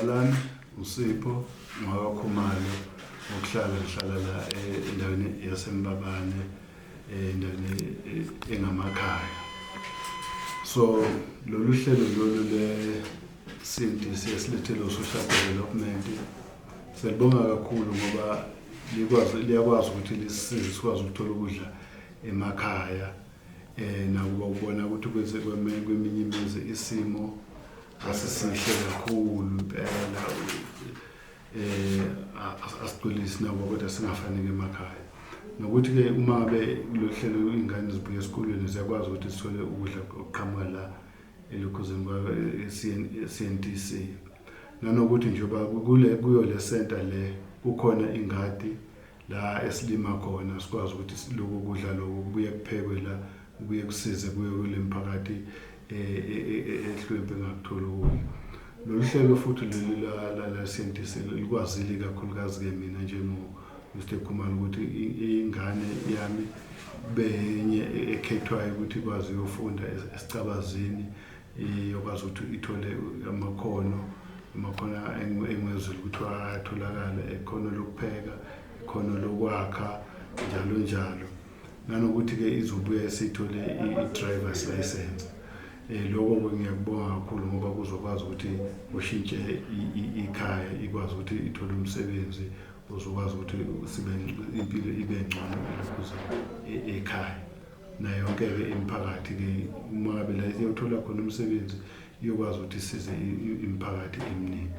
Salani, Sipho, Khumalo, ngihlala la endaweni yaseMbabane, endaweni engamakhaya. So lolu hlelo lolu le-CND siyasilethela social development. Siyabonga kakhulu ngoba liyakwazi ukuthi lisisize sikwazi ukuthola ukudla emakhaya, nakuba ubona ukuthi kweminye imizi isimo asisihle kakhulu impela, asigculisi nabo kodwa singafanele emakhaya. Nokuthi-ke uma ngabe lo hlelo ingane zibuya esikolweni ziyakwazi ukuthi zithole ukudla okuqhamuka la elokhuzeni kwa-CNDC. Nanokuthi njengoba kuyo le center le kukhona ingadi la esilima khona, sikwazi ukuthi lokho kudla lokho kubuye kuphekwe la, kubuye kusize kuyo kule mphakathi ehlwempe ngakuthola ukudla. Lolu hlelo futhi leli la CNDC likwazile kakhulukazi-ke mina Mr Khumalo ukuthi ingane yami benye ekhethwayo ukuthi ikwazi ukufunda esicabazini, iyokwazi ukuthi ithole amakhono engwezulu ukuthi atholakala, ikhono lokupheka, ikhono lokwakha, njalo. Nanokuthi-ke izobuye sithole i-driver's license. Lokho ngiyakubonga kakhulu ngoba kuzokwazi ukuthi ushintshe ikhaya, ikwazi ukuthi ithole umsebenzi, uzokwazi ukuthi impilo ibe ngcono ekhaya. Nayo yonke-ke imiphakathi-ke uma ngabe la iyothola khona umsebenzi, iyokwazi ukuthi isize imiphakathi eminingi.